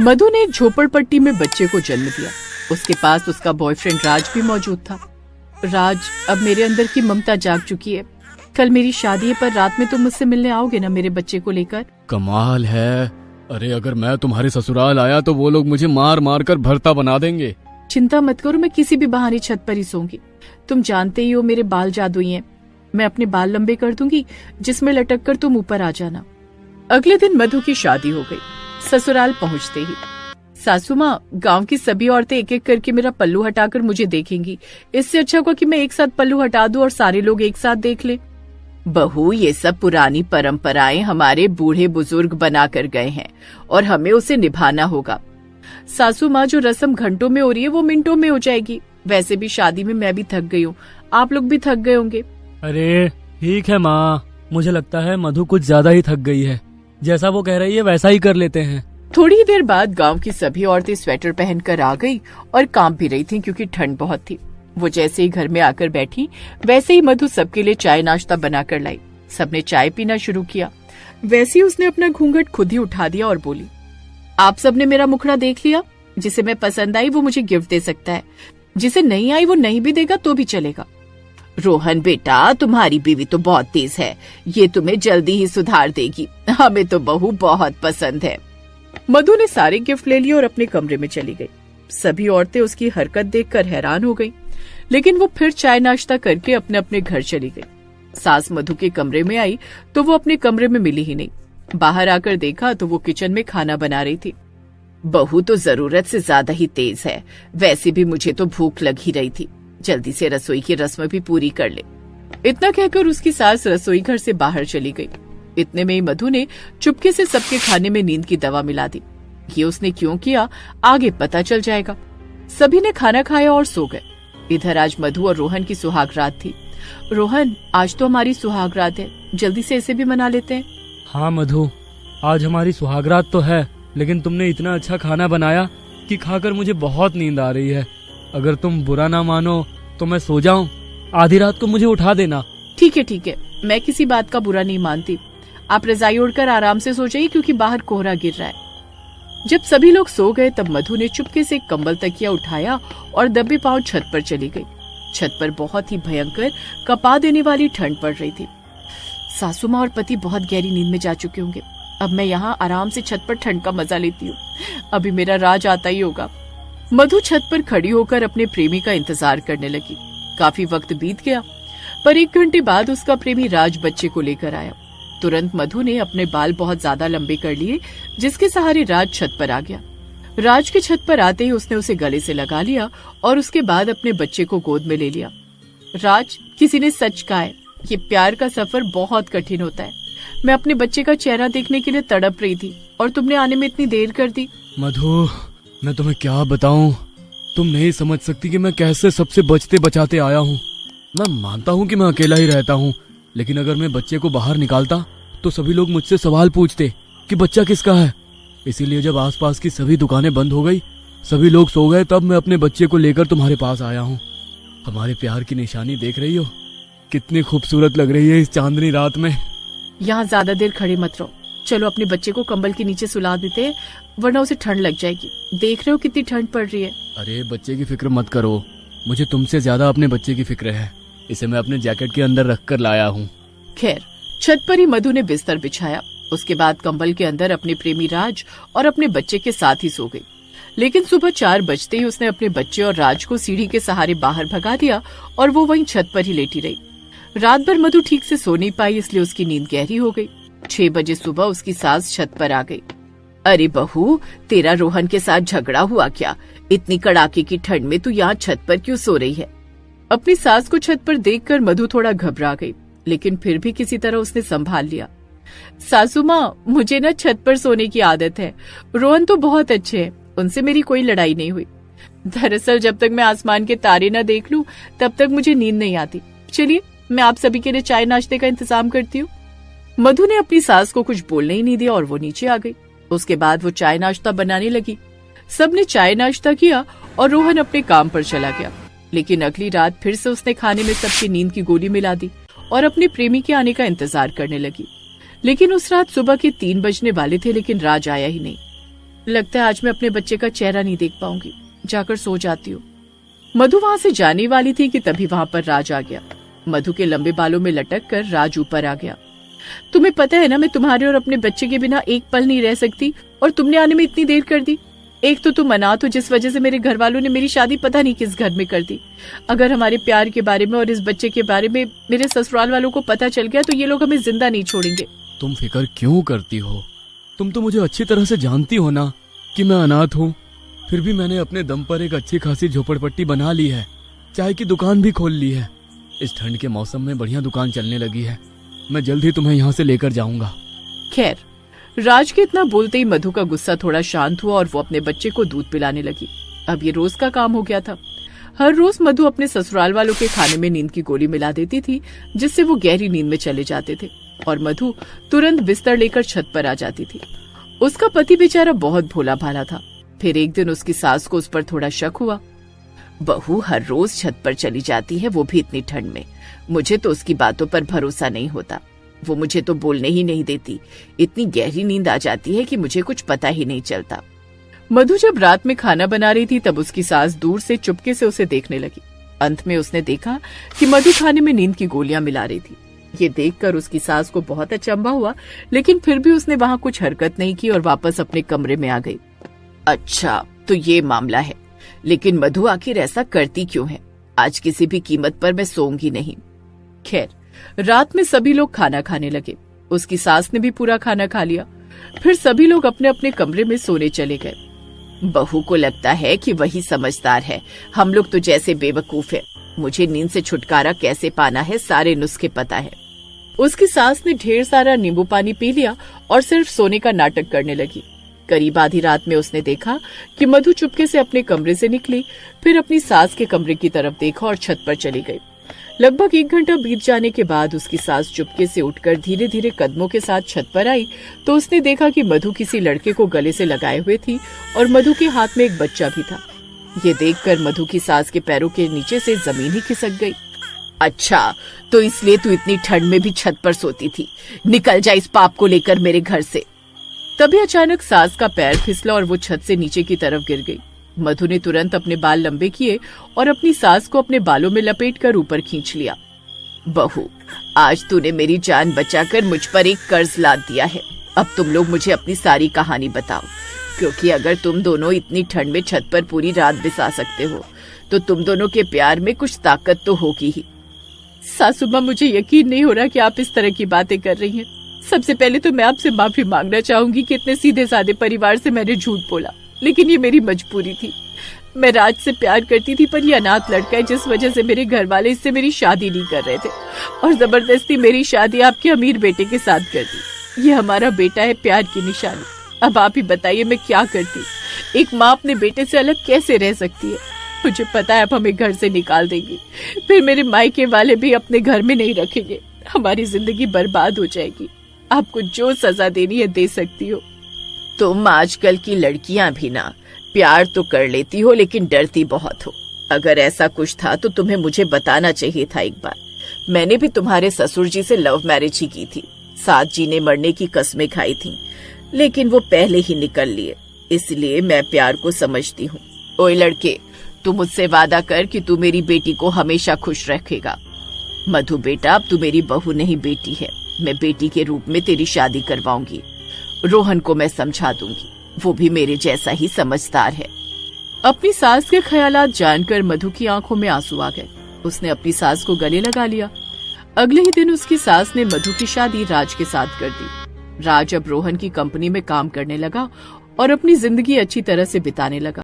मधु ने एक झोपड़पट्टी में बच्चे को जन्म दिया। उसके पास उसका बॉयफ्रेंड राज भी मौजूद था। राज, अब मेरे अंदर की ममता जाग चुकी है। कल मेरी शादी है, पर रात में तुम मुझसे मिलने आओगे ना मेरे बच्चे को लेकर? कमाल है। अरे अगर मैं तुम्हारे ससुराल आया तो वो लोग मुझे मार मार कर भरता बना देंगे। चिंता मत करो, मैं किसी भी बहाने छत पर ही सोऊंगी। तुम जानते ही हो मेरे बाल जादुई हैं। मैं अपने बाल लंबे कर दूंगी, जिसमें लटक कर तुम ऊपर आ जाना। अगले दिन मधु की शादी हो गई। ससुराल पहुंचते ही सासू माँ, गांव की सभी औरतें एक एक करके मेरा पल्लू हटाकर मुझे देखेंगी। इससे अच्छा होगा कि मैं एक साथ पल्लू हटा दूं और सारे लोग एक साथ देख ले। बहू, ये सब पुरानी परंपराएं हमारे बूढ़े बुजुर्ग बना कर गए हैं और हमें उसे निभाना होगा। सासू माँ, जो रस्म घंटों में हो रही है वो मिनटों में हो जाएगी। वैसे भी शादी में मैं भी थक गई हूँ, आप लोग भी थक गए होंगे। अरे ठीक है माँ, मुझे लगता है मधु कुछ ज्यादा ही थक गई है। जैसा वो कह रही है वैसा ही कर लेते हैं। थोड़ी ही देर बाद गांव की सभी औरतें स्वेटर पहनकर आ गई और कांप भी रही थीं क्योंकि ठंड बहुत थी। वो जैसे ही घर में आकर बैठी, वैसे ही मधु सबके लिए चाय नाश्ता बनाकर लाई। सबने चाय पीना शुरू किया। वैसे ही उसने अपना घूंघट खुद ही उठा दिया और बोली, आप सबने मेरा मुखड़ा देख लिया। जिसे मैं पसंद आई वो मुझे गिफ्ट दे सकता है, जिसे नहीं आई वो नहीं भी देगा तो भी चलेगा। रोहन बेटा, तुम्हारी बीवी तो बहुत तेज है, ये तुम्हें जल्दी ही सुधार देगी। हमें तो बहू बहुत पसंद है। मधु ने सारे गिफ्ट ले लिए और अपने कमरे में चली गई। सभी औरतें उसकी हरकत देखकर हैरान हो गईं, लेकिन वो फिर चाय नाश्ता करके अपने अपने घर चली गई। सास मधु के कमरे में आई तो वो अपने कमरे में मिली ही नहीं। बाहर आकर देखा तो वो किचन में खाना बना रही थी। बहू तो जरूरत से ज्यादा ही तेज है। वैसे भी मुझे तो भूख लग ही रही थी, जल्दी से रसोई की रस्म भी पूरी कर ले। इतना कहकर उसकी सास रसोई घर से बाहर चली गई। इतने में ही मधु ने चुपके से सबके खाने में नींद की दवा मिला दी। ये उसने क्यों किया आगे पता चल जाएगा। सभी ने खाना खाया और सो गए। इधर आज मधु और रोहन की सुहागरात थी। रोहन, आज तो हमारी सुहागरात है, जल्दी से इसे भी मना लेते हैं। हाँ मधु, आज हमारी सुहागरात तो है, लेकिन तुमने इतना अच्छा खाना बनाया कि खाकर मुझे बहुत नींद आ रही है। अगर तुम बुरा ना मानो तो मैं सो जाऊं, आधी रात को मुझे उठा देना। ठीक है, मैं किसी बात का बुरा नहीं मानती। आप रजाई ओढ़कर आराम से सो जाइए क्योंकि बाहर कोहरा गिर रहा है। जब सभी लोग सो गए तब मधु ने चुपके से एक कंबल तकिया उठाया और दबे पांव छत पर चली गई। छत पर बहुत ही भयंकर कपा देने वाली ठंड पड़ रही थी। सासू माँ और पति बहुत गहरी नींद में जा चुके होंगे। अब मैं यहाँ आराम से छत पर ठंड का मजा लेती हूँ। अभी मेरा राज आता ही होगा। मधु छत पर खड़ी होकर अपने प्रेमी का इंतजार करने लगी। काफी वक्त बीत गया, पर 1 घंटे बाद उसका प्रेमी राज बच्चे को लेकर आया। तुरंत मधु ने अपने बाल बहुत ज्यादा लंबे कर लिए, जिसके सहारे राज छत पर आ गया। राज के छत पर आते ही उसने उसे गले से लगा लिया और उसके बाद अपने बच्चे को गोद में ले लिया। राज, किसी ने सच कहा है, ये प्यार का सफर बहुत कठिन होता है। मैं अपने बच्चे का चेहरा देखने के लिए तड़प रही थी और तुमने आने में इतनी देर कर दी। मधु, मैं तुम्हें क्या बताऊं, तुम नहीं समझ सकती कि मैं कैसे सबसे बचते बचाते आया हूँ। मैं मानता हूँ कि मैं अकेला ही रहता हूँ, लेकिन अगर मैं बच्चे को बाहर निकालता तो सभी लोग मुझसे सवाल पूछते कि बच्चा किसका है। इसीलिए जब आसपास की सभी दुकानें बंद हो गई, सभी लोग सो गए, तब मैं अपने बच्चे को लेकर तुम्हारे पास आया हूँ। हमारे प्यार की निशानी देख रही हो, कितनी खूबसूरत लग रही है इस चांदनी रात में। यहाँ ज्यादा देर खड़े मत रहो, चलो अपने बच्चे को कंबल के नीचे सुला देते हैं, वरना उसे ठंड लग जाएगी। देख रहे हो कितनी ठंड पड़ रही है। अरे बच्चे की फिक्र मत करो, मुझे तुमसे ज्यादा अपने बच्चे की फिक्र है। इसे मैं अपने जैकेट के अंदर रख कर लाया हूँ। खैर, छत पर ही मधु ने बिस्तर बिछाया। उसके बाद कंबल के अंदर अपने प्रेमी राज और अपने बच्चे के साथ ही सो गई। लेकिन सुबह 4 बजते ही उसने अपने बच्चे और राज को सीढ़ी के सहारे बाहर भगा दिया और वो वहीं छत पर ही लेटी रही। रात भर मधु ठीक से सो नहीं पाई, इसलिए उसकी नींद गहरी हो गई। 6 बजे सुबह उसकी सास छत पर आ गई। अरे बहू, तेरा रोहन के साथ झगड़ा हुआ क्या? इतनी कड़ाके की ठंड में तू यहाँ छत पर क्यों सो रही है? अपनी सास को छत पर देखकर मधु थोड़ा घबरा गई, लेकिन फिर भी किसी तरह उसने संभाल लिया। सासू माँ, मुझे ना छत पर सोने की आदत है। रोहन तो बहुत अच्छे हैं, उनसे मेरी कोई लड़ाई नहीं हुई। दरअसल जब तक मैं आसमान के तारे न देख लूं, तब तक मुझे नींद नहीं आती। चलिए, मैं आप सभी के लिए चाय नाश्ते का इंतजाम करती हूँ। मधु ने अपनी सास को कुछ बोलने ही नहीं दिया और वो नीचे आ गई। उसके बाद वो चाय नाश्ता बनाने लगी। सबने चाय नाश्ता किया और रोहन अपने काम पर चला गया। लेकिन अगली रात फिर से उसने खाने में सबकी नींद की गोली मिला दी और अपने प्रेमी के आने का इंतजार करने लगी। लेकिन उस रात सुबह के 3 बजने वाले थे, लेकिन राज आया ही नहीं। लगता है आज मैं अपने बच्चे का चेहरा नहीं देख पाऊंगी, जाकर सो जाती हूँ। मधु वहां से जाने वाली थी कि तभी वहां पर राज आ गया। मधु के लंबे बालों में लटक कर राज ऊपर आ गया। तुम्हें पता है ना, मैं तुम्हारे और अपने बच्चे के बिना एक पल नहीं रह सकती, और तुमने आने में इतनी देर कर दी। एक तो तुम अनाथ हो, जिस वजह से मेरे घर वालों ने मेरी शादी पता नहीं किस घर में कर दी। अगर हमारे प्यार के बारे में और इस बच्चे के बारे में मेरे ससुराल वालों को पता चल गया तो ये लोग हमें जिंदा नहीं छोड़ेंगे। तुम फिक्र क्यों करती हो? तुम तो मुझे अच्छी तरह से जानती हो ना कि मैं अनाथ हूँ। फिर भी मैंने अपने दम पर एक अच्छी खासी झोपड़पट्टी बना ली है, चाय की दुकान भी खोल ली है। इस ठंड के मौसम में बढ़िया दुकान चलने लगी है। मैं जल्द ही तुम्हें यहाँ से लेकर जाऊंगा। खैर, राज के इतना बोलते ही मधु का गुस्सा थोड़ा शांत हुआ और वो अपने बच्चे को दूध पिलाने लगी। अब ये रोज का काम हो गया था। हर रोज मधु अपने ससुराल वालों के खाने में नींद की गोली मिला देती थी, जिससे वो गहरी नींद में चले जाते थे और मधु तुरंत बिस्तर लेकर छत पर आ जाती थी। उसका पति बेचारा बहुत भोला भाला था। फिर एक दिन उसकी सास को उस पर थोड़ा शक हुआ। बहू हर रोज छत पर चली जाती है, वो भी इतनी ठंड में। मुझे तो उसकी बातों पर भरोसा नहीं होता। वो मुझे तो बोलने ही नहीं देती। इतनी गहरी नींद आ जाती है कि मुझे कुछ पता ही नहीं चलता। मधु जब रात में खाना बना रही थी तब उसकी सास दूर से चुपके से उसे देखने लगी। अंत में उसने देखा कि मधु खाने में नींद की गोलियां मिला रही थी। ये देखकर उसकी सास को बहुत अचंभा हुआ, लेकिन फिर भी उसने वहां कुछ हरकत नहीं की और वापस अपने कमरे में आ गई। अच्छा, तो ये मामला है। लेकिन मधु आखिर ऐसा करती क्यों है? आज किसी भी कीमत पर मैं सोऊंगी नहीं। खैर, रात में सभी लोग खाना खाने लगे। उसकी सास ने भी पूरा खाना खा लिया। फिर सभी लोग अपने अपने कमरे में सोने चले गए। बहू को लगता है कि वही समझदार है, हम लोग तो जैसे बेवकूफ है। मुझे नींद से छुटकारा कैसे पाना है, सारे नुस्खे पता है। उसकी सास ने ढेर सारा नींबू पानी पी लिया और सिर्फ सोने का नाटक करने लगी। करीब आधी रात में उसने देखा कि मधु चुपके से अपने कमरे से निकली, फिर अपनी सास के कमरे की तरफ देखा और छत पर चली गई। लगभग 1 घंटा बीत जाने के बाद उसकी सास चुपके से उठकर धीरे धीरे कदमों के साथ छत पर आई तो उसने देखा कि मधु किसी लड़के को गले से लगाए हुए थी और मधु के हाथ में एक बच्चा भी था। ये देखकर मधु की सास के पैरों के नीचे से जमीन ही खिसक गई। अच्छा, तो इसलिए तू इतनी ठंड में भी छत पर सोती थी? निकल जा इस पाप को लेकर मेरे घर से। तभी अचानक सास का पैर फिसला और वो छत से नीचे की तरफ गिर गई। मधु ने तुरंत अपने बाल लंबे किए और अपनी सास को अपने बालों में लपेटकर ऊपर खींच लिया। बहू, आज तूने मेरी जान बचाकर मुझ पर एक कर्ज लाद दिया है। अब तुम लोग मुझे अपनी सारी कहानी बताओ, क्योंकि अगर तुम दोनों इतनी ठंड में छत पर पूरी रात बिता सकते हो तो तुम दोनों के प्यार में कुछ ताकत तो होगी ही। सासू माँ, मुझे यकीन नहीं हो रहा कि आप इस तरह की बातें कर रही हैं। सबसे पहले तो मैं आपसे माफी मांगना चाहूंगी कि इतने सीधे साधे परिवार से मैंने झूठ बोला, लेकिन ये मेरी मजबूरी थी। मैं राज से प्यार करती थी, पर ये अनाथ लड़का है जिस वजह से मेरे घर वाले इससे मेरी शादी नहीं कर रहे थे और जबरदस्ती मेरी शादी आपके अमीर बेटे के साथ कर दी। ये हमारा बेटा है, प्यार की निशानी। अब आप ही बताइए मैं क्या करती? एक माँ अपने बेटे से अलग कैसे रह सकती है? मुझे पता है आप हमें घर से निकाल देंगी, फिर मेरे मायके वाले भी अपने घर में नहीं रखेंगे। हमारी जिंदगी बर्बाद हो जाएगी। आपको जो सजा देनी है दे सकती हो। तुम आजकल की लड़कियां भी ना प्यार तो कर लेती हो, लेकिन डरती बहुत हो। अगर ऐसा कुछ था तो तुम्हें मुझे बताना चाहिए था एक बार। मैंने भी तुम्हारे ससुर जी से लव मैरिज ही की थी, साथ जीने मरने की कस्में खाई थी, लेकिन वो पहले ही निकल लिए। इसलिए मैं प्यार को समझती हूँ। ओए लड़के, तू मुझसे वादा कर कि तू मेरी बेटी को हमेशा खुश रखेगा। मधु बेटा, अब तू मेरी बहू नहीं बेटी है। मैं बेटी के रूप में तेरी शादी करवाऊंगी। रोहन को मैं समझा दूंगी, वो भी मेरे जैसा ही समझदार है। अपनी सास के ख्यालात जानकर मधु की आंखों में आंसू आ गए। उसने अपनी सास को गले लगा लिया। अगले ही दिन उसकी सास ने मधु की शादी राज के साथ कर दी। राज अब रोहन की कंपनी में काम करने लगा और अपनी जिंदगी अच्छी तरह से बिताने लगा।